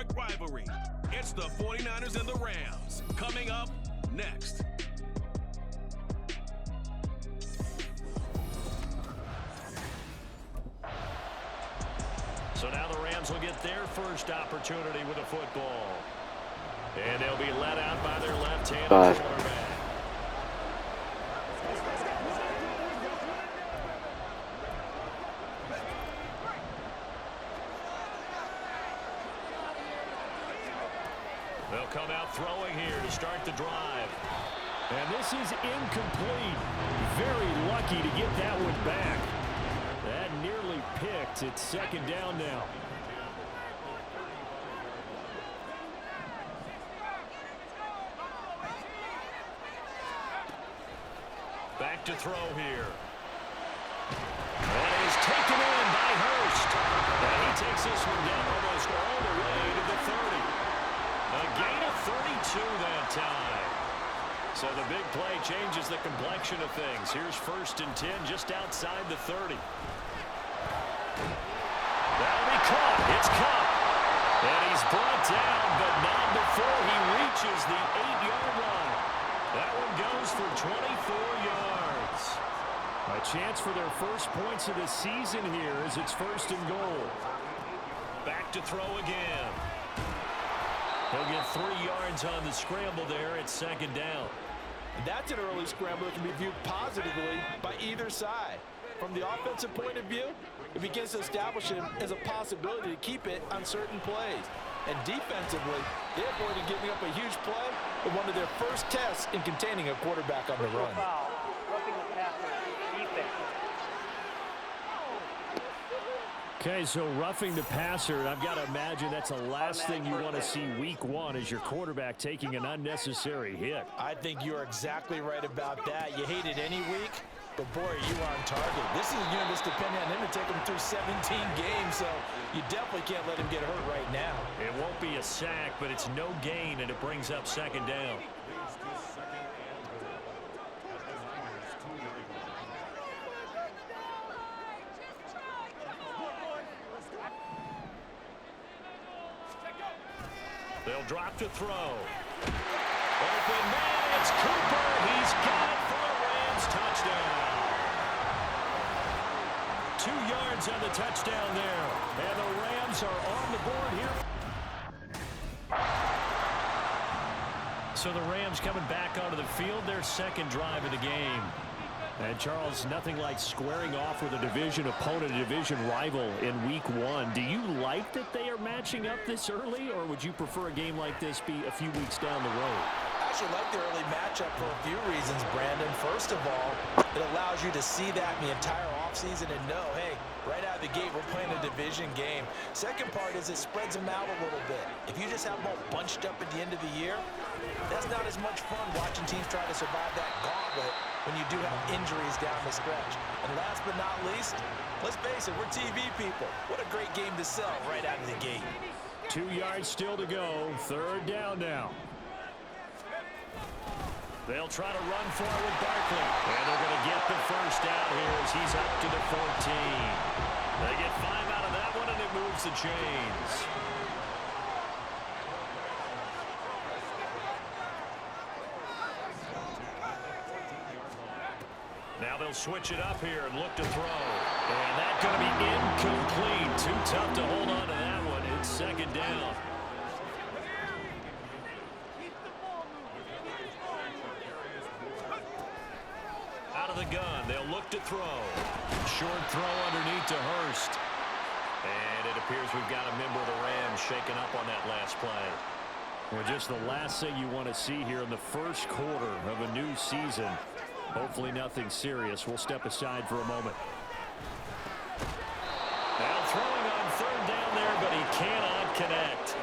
historic rivalry. It's the 49ers and the Rams. Coming up next. So now the Rams will get their first opportunity with a football. And they'll be let out by their left-handed quarterback. They'll come out throwing here to start the drive. And this is incomplete. Very lucky to get that one back. That nearly picked. It's second down now. Back to throw here. That is taken in by Hurst. And he takes this one down almost all the way to the 30. A gain of 32 that time. So the big play changes the complexion of things. Here's 1st and 10 just outside the 30. That'll be caught. It's Cup. And he's brought down, but not before he reaches the 8-yard line. That one goes for 24 yards. A chance for their first points of the season here as it's 1st and goal. Back to throw again. He'll get 3 yards on the scramble there at 2nd down. That's an early scramble that can be viewed positively by either side. From the offensive point of view, it begins to establish him as a possibility to keep it on certain plays. And defensively, they avoided giving up a huge play in one of their first tests in containing a quarterback on the run. Okay, so roughing the passer, and I've got to imagine that's the last thing you want to see week 1 is your quarterback taking an unnecessary hit. I think you're exactly right about that. You hate it any week, but boy, are you on target. This is a unit that's depending on him to take him through 17 games, so you definitely can't let him get hurt right now. It won't be a sack, but it's no gain, and it brings up 2nd down. They'll drop to throw. Open man, it's Cooper. He's got it for the Rams touchdown. 2 yards on the touchdown there. And the Rams are on the board here. So the Rams coming back onto the field, their 2nd drive of the game. And Charles, nothing like squaring off with a division opponent, a division rival in week 1. Do you like that they are matching up this early, or would you prefer a game like this be a few weeks down the road? I actually like the early matchup for a few reasons, Brandon. First of all, it allows you to see that in the entire offseason and know, hey, right out of the gate, we're playing a division game. Second part is it spreads them out a little bit. If you just have them all bunched up at the end of the year, that's not as much fun watching teams try to survive that gauntlet when you do have injuries down the stretch. And last but not least, let's face it, we're TV people. What a great game to sell right out of the gate. 2 yards still to go. 3rd down now. They'll try to run for it with Barkley. And they're going to get the first down here as he's up to the 14. They get 5 out of that one, and it moves the chains. Now they'll switch it up here and look to throw. And that's going to be incomplete. Too tough to hold on to that one. It's 2nd down. Out of the gun. They'll look to throw. Short throw underneath to Hurst. And it appears we've got a member of the Rams shaken up on that last play. Well, just the last thing you want to see here in the first quarter of a new season. Hopefully nothing serious. We'll step aside for a moment. Now throwing on 3rd down there, but he cannot connect.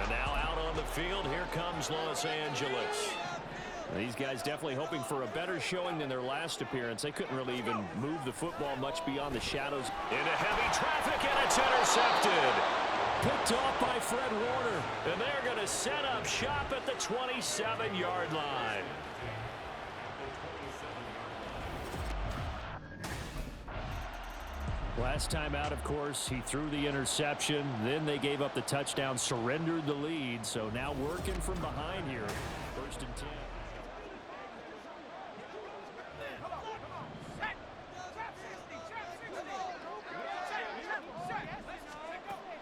And now out on the field, here comes Los Angeles. These guys definitely hoping for a better showing than their last appearance. They couldn't really even move the football much beyond the shadows. Into heavy traffic, and it's intercepted. Picked off by Fred Warner. And they're going to set up shop at the 27-yard line. Last time out, of course, he threw the interception. Then they gave up the touchdown, surrendered the lead. So now working from behind here. 1st and 10.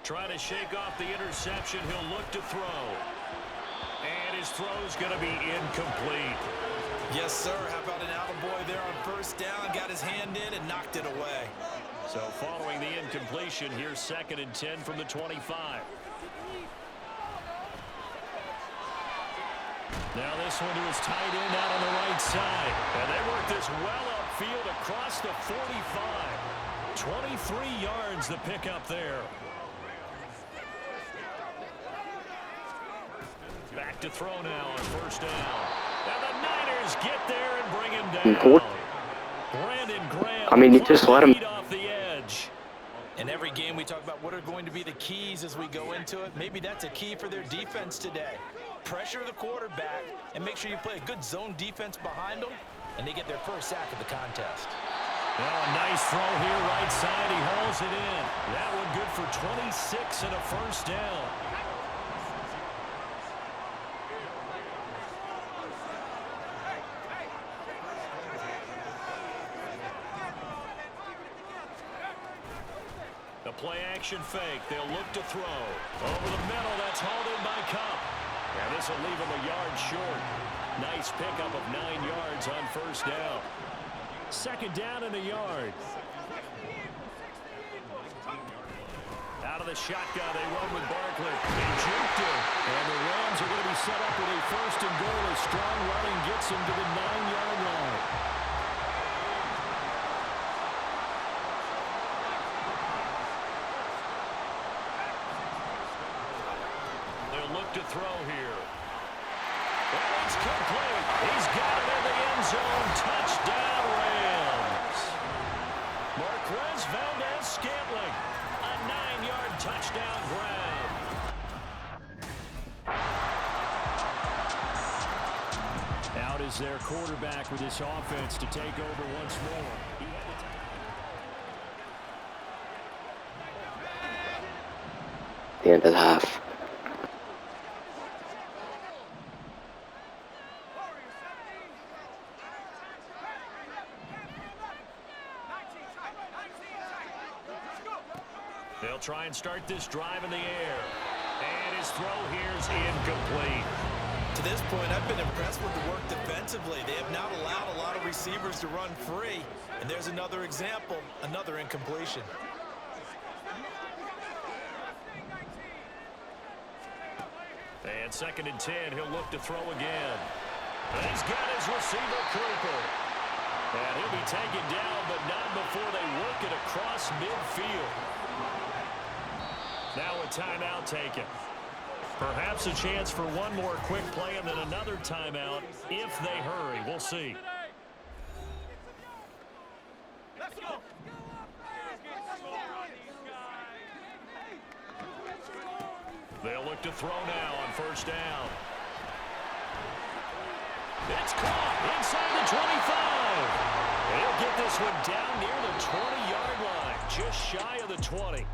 Trying to shake off the interception. He'll look to throw. And his throw's going to be incomplete. Yes, sir. How about an attaboy there on 1st down? Got his hand in and knocked it away. So following the incompletion, here's 2nd and 10 from the 25. Now this one to his tight end out on the right side. And they work this well upfield across the 45. 23 yards the pickup there. Back to throw now on 1st down. And the Niners get there and bring him down. Brandon Graham. I mean, he just let him. Off the edge. In every game, we talk about what are going to be the keys as we go into it. Maybe that's a key for their defense today. Pressure the quarterback and make sure you play a good zone defense behind them, and they get their first sack of the contest. Well, a nice throw here, right side. He hauls it in. That one good for 26 and a 1st down. The play-action fake. They'll look to throw. Over the middle, that's hauled in by Cup. And this will leave him a yard short. Nice pickup of 9 yards on 1st down. 2nd down and a yard. Out of the shotgun, they run with Barkley. They juked him. And the Rams are going to be set up with a 1st and goal. A strong running gets him to the 9-yard line. To throw here. And it's complete. He's got it in the end zone. Touchdown, Rams. Marquez Valdez-Scantling. A 9-yard touchdown grab. Out is their quarterback with this offense to take over once more. The end of the half. They'll try and start this drive in the air. And his throw here's incomplete. To this point, I've been impressed with the work defensively. They have not allowed a lot of receivers to run free. And there's another example, another incompletion. And 2nd and 10, he'll look to throw again. And he's got his receiver Cooper. And he'll be taken down, but not before they work it across midfield. Now a timeout taken. Perhaps a chance for one more quick play and then another timeout if they hurry. We'll see. Let's go. They'll look to throw now on 1st down. It's caught inside the 25. He'll get this one down near the 20-yard line, just shy of the 20.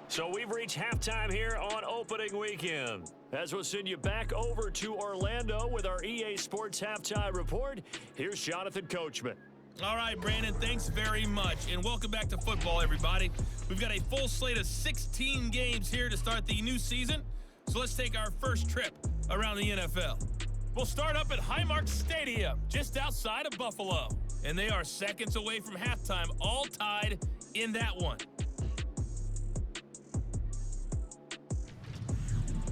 So we've reached halftime here on opening weekend. As we'll send you back over to Orlando with our EA Sports Halftime Report, here's Jonathan Coachman. All right, Brandon, thanks very much. And welcome back to football, everybody. We've got a full slate of 16 games here to start the new season. So let's take our first trip around the NFL. We'll start up at Highmark Stadium, just outside of Buffalo. And they are seconds away from halftime, all tied in that one.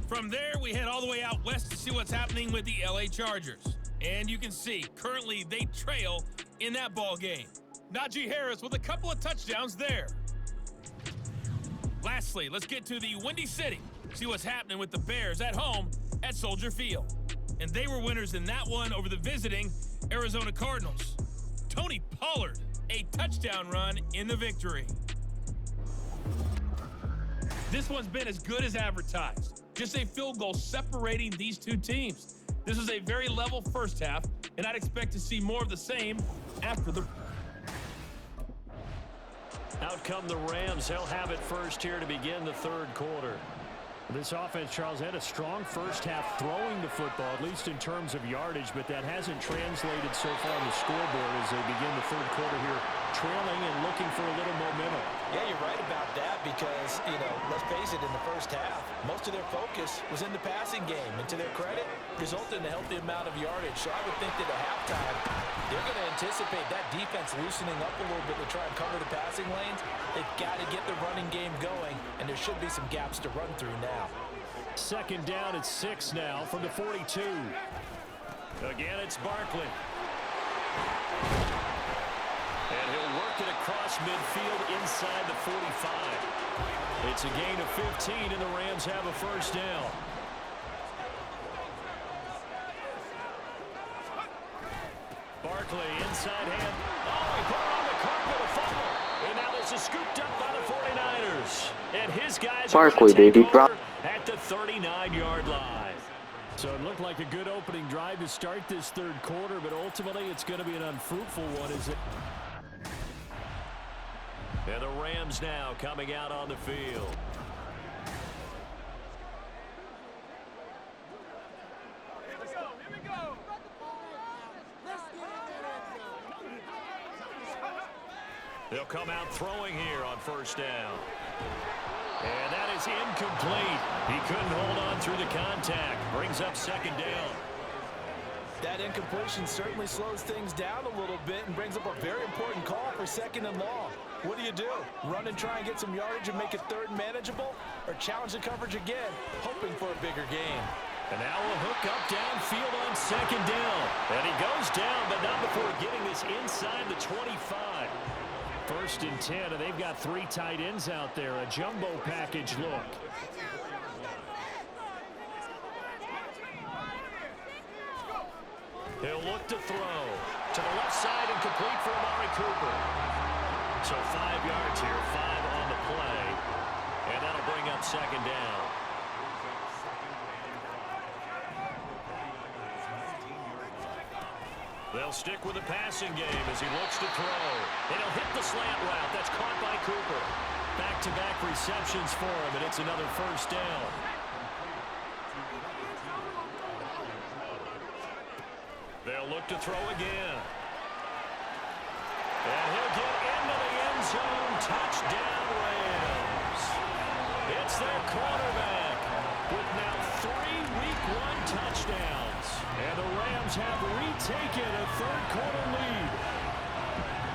From there, we head all the way out west to see what's happening with the LA Chargers. And you can see, currently, they trail in that ball game. Najee Harris with a couple of touchdowns there. Lastly, let's get to the Windy City. See what's happening with the Bears at home at Soldier Field. And they were winners in that one over the visiting Arizona Cardinals. Tony Pollard, a touchdown run in the victory. This one's been as good as advertised. Just a field goal separating these two teams. This is a very level first half, and I'd expect to see more of the same after the... Out come the Rams. They'll have it first here to begin the third quarter. This offense, Charles, had a strong first half throwing the football, at least in terms of yardage, but that hasn't translated so far on the scoreboard as they begin the third quarter here, trailing and looking for a little momentum. Yeah, you're right about that because, let's face it, in the first half, most of their focus was in the passing game. And to their credit, resulted in a healthy amount of yardage. So I would think that at halftime, they're going to anticipate that defense loosening up a little bit to try and cover the passing lanes. They've got to get the running game going, and there should be some gaps to run through now. Second down at 6 now from the 42. Again, it's Barkley. And he'll work it across midfield inside the 45. It's a gain of 15, and the Rams have a first down. Barkley, inside hand. Oh, he put it on the carpet, a fumble. And now this is scooped up by the 49ers. And his guys Barkley, baby, bro. At the 39-yard line. So it looked like a good opening drive to start this third quarter, but ultimately it's going to be an unfruitful one, is it? And the Rams now coming out on the field. They'll come out throwing here on first down. And that is incomplete. He couldn't hold on through the contact. Brings up second down. That incompletion certainly slows things down a little bit and brings up a very important call for second and long. What do? Run and try and get some yardage and make it third and manageable? Or challenge the coverage again, hoping for a bigger gain? And now a hook up downfield on second down. And he goes down, but not before getting this inside the 25. First and 10, and they've got 3 tight ends out there. A jumbo package look. He'll look to throw. To the left side and complete for Amari Cooper. So 5 yards here, 5 on the play. And that'll bring up second down. They'll stick with the passing game as he looks to throw. And he'll hit the slant route. That's caught by Cooper. Back-to-back receptions for him, and it's another first down. They'll look to throw again. And he'll get into the end zone. Touchdown, Rams. It's their quarterback with now 3 Week 1 touchdowns. And the Rams have retaken a third-quarter lead.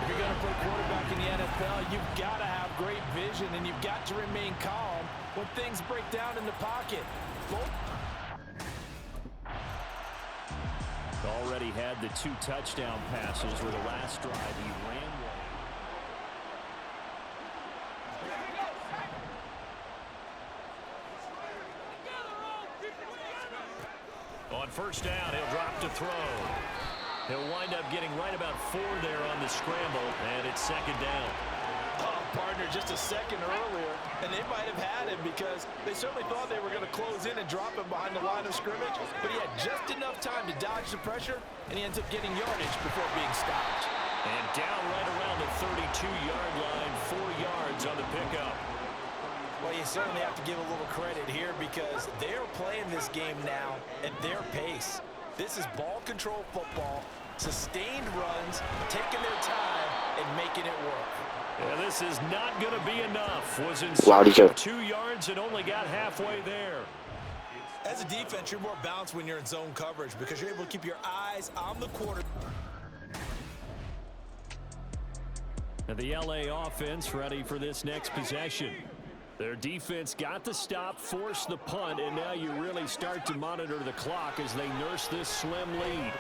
If you're going to play quarterback in the NFL, you've got to have great vision, and you've got to remain calm when things break down in the pocket. Already had the 2 touchdown passes with the last drive. He ran one. On first down, he'll drop to throw. He'll wind up getting right about 4 there on the scramble, and it's second down. Oh, partner, just a second earlier, and they might have had him because they certainly thought they were going to close in and drop him behind the line of scrimmage, but he had just enough time to dodge the pressure, and he ends up getting yardage before being stopped. And down right around the 32-yard line, 4 yards on the pickup. Well, you certainly have to give a little credit here because they're playing this game now at their pace. This is ball control football, sustained runs, taking their time, and making it work. Yeah, this is not going to be enough. Was inside 2 yards and only got halfway there. As a defense, you're more balanced when you're in zone coverage because you're able to keep your eyes on the quarter. And the LA offense ready for this next possession. Their defense got the stop, forced the punt, and now you really start to monitor the clock as they nurse this slim lead.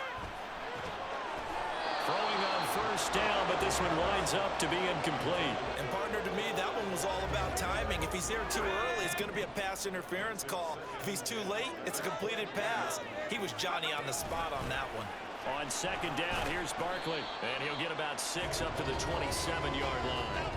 Throwing on first down, but this one winds up to be incomplete. And partner, to me, that one was all about timing. If he's there too early, it's going to be a pass interference call. If he's too late, it's a completed pass. He was Johnny on the spot on that one. On second down, here's Barkley, and he'll get about 6 up to the 27-yard line.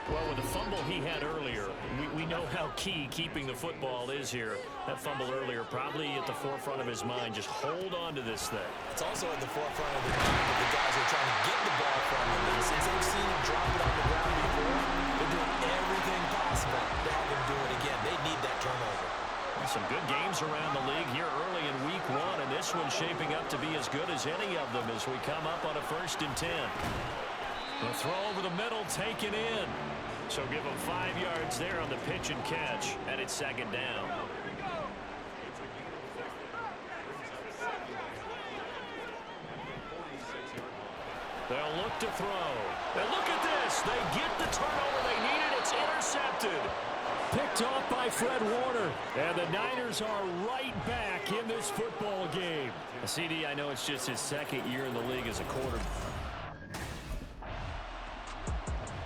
Well, with the fumble he had earlier, we know how key keeping the football is here. That fumble earlier probably at the forefront of his mind. Just hold on to this thing. It's also at the forefront of the mind of the guys who are trying to get the ball from him. And since they've seen him drop it on the ground before, to be as good as any of them as we come up on a 1st and 10. The throw over the middle taken in. So give them 5 yards there on the pitch and catch, and it's 2nd down. They'll look to throw. And look at this. They get the turnover they needed. It's intercepted. Picked off by Fred Warner. And the Niners are right back in this football game. CD, I know it's just his 2nd year in the league as a quarterback.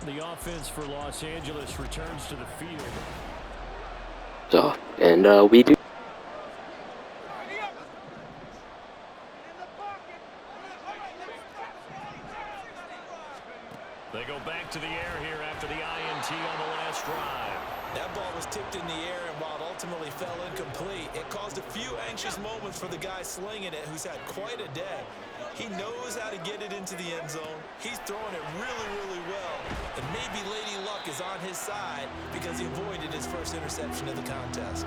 The offense for Los Angeles returns to the field. So, and we do. They go back to the air here after the INT on the last drive. That ball was tipped in the air, and while it ultimately fell incomplete, it caused a few anxious moments for the guy slinging it, who's had quite a day. He knows how to get it into the end zone. He's throwing it really, really well. And maybe Lady Luck is on his side because he avoided his first interception of the contest.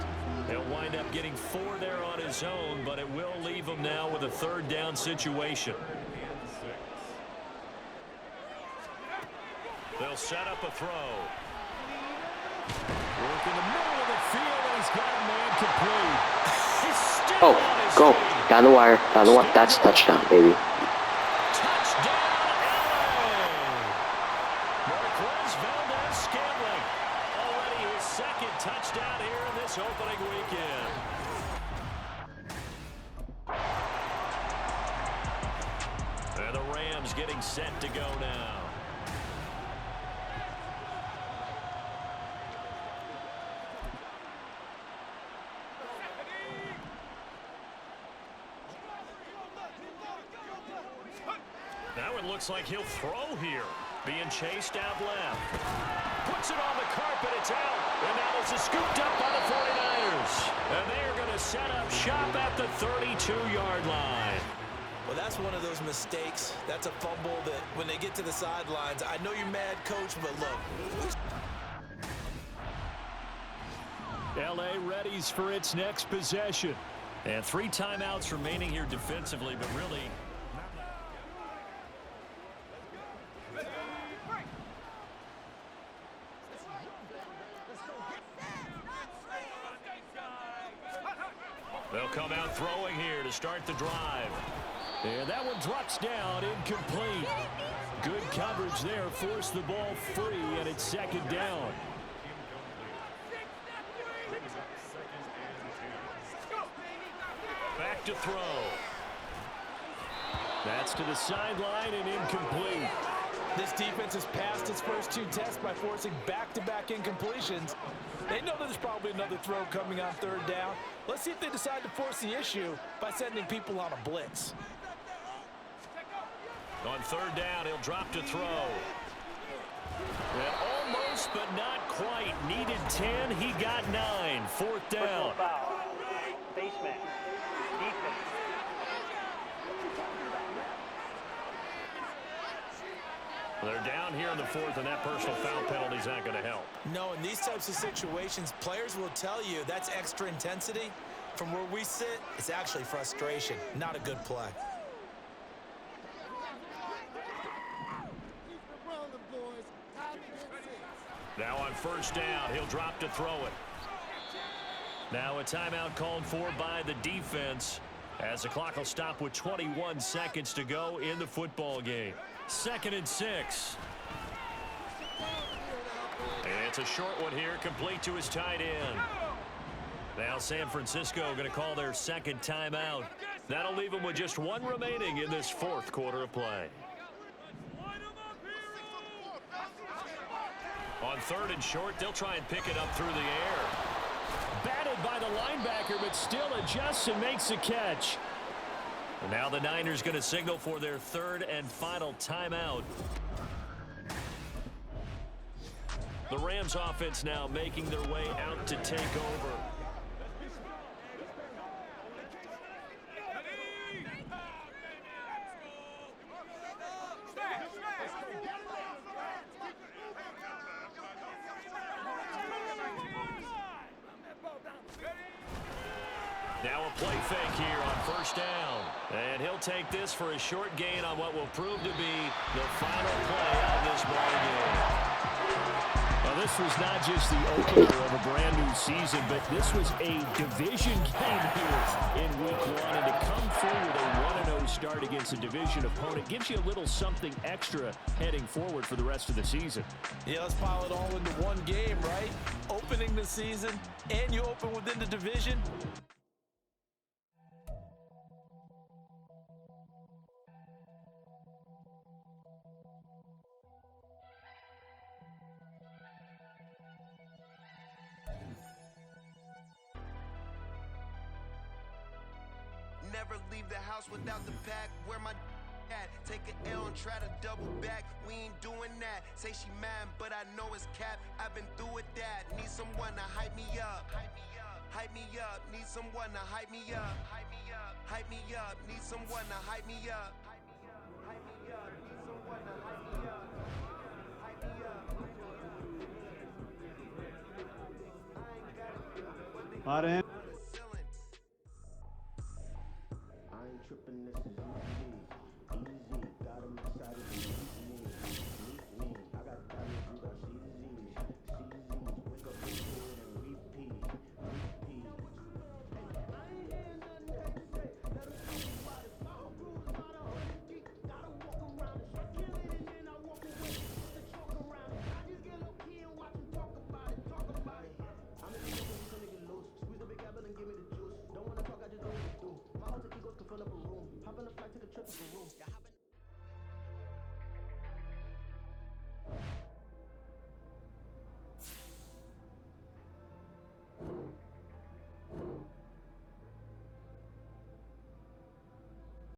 He'll wind up getting 4 there on his own, but it will leave him now with a 3rd down situation. They'll set up a throw. Work in the middle of the field, and he's got a man complete. He's still Oh, on his go. feet. Down the wire. Down the wire. That's touchdown, baby. Touchdown, LA! Marquez Valdez-Scantling. Already his 2nd touchdown here in this opening weekend. And the Rams getting set to go now. Now it looks like he'll throw here. Being chased out left. Puts it on the carpet. It's out. And now this is scooped up by the 49ers. And they are going to set up shop at the 32-yard line. Well, that's one of those mistakes. That's a fumble that when they get to the sidelines, I know you're mad, coach, but look. LA readies for its next possession. And 3 timeouts remaining here defensively, but really... They'll come out throwing here to start the drive. And that one drops down, incomplete. Good coverage there, forced the ball free, and it's 2nd down. Back to throw. That's to the sideline and incomplete. This defense has passed its first 2 tests by forcing back-to-back incompletions. They know there's probably another throw coming on 3rd down. Let's see if they decide to force the issue by sending people on a blitz. On 3rd down, he'll drop to throw. And almost, but not quite. Needed 10, he got 9. 4th down. Baseman. Defense. They're down here in the 4th, and that personal foul penalty is not going to help. No, in these types of situations, players will tell you that's extra intensity. From where we sit, it's actually frustration, not a good play. Now on 1st down, he'll drop to throw it. Now a timeout called for by the defense as the clock will stop with 21 seconds to go in the football game. 2nd and 6. And it's a short one here, complete to his tight end. Now San Francisco going to call their 2nd timeout. That'll leave them with just 1 remaining in this 4th quarter of play. On 3rd and short, they'll try and pick it up through the air. Batted by the linebacker, but still adjusts and makes a catch. And now the Niners going to signal for their 3rd and final timeout. The Rams offense now making their way out to take over. Now a play fake here on first down. And he'll take this for a short gain on what will prove to be the final play of this ball game. Now, this was not just the opener of a brand-new season, but this was a division game here in Week 1. And to come through with a 1-0 start against a division opponent gives you a little something extra heading forward for the rest of the season. Yeah, let's pile it all into one game, right? Opening the season, and you open within the division. Never leave the house without the pack. Where my at? Take an L and try to double back. We ain't doing that. Say she mad, but I know it's cap. I've been through with that. Need someone to hype me up. Hype me up. Hype me up. Need someone to hype me up. Hype me up. Hype me up. Need someone to hype me up. Hype me up. Hype me up. Need someone to hype me up. Hype me up. Madden.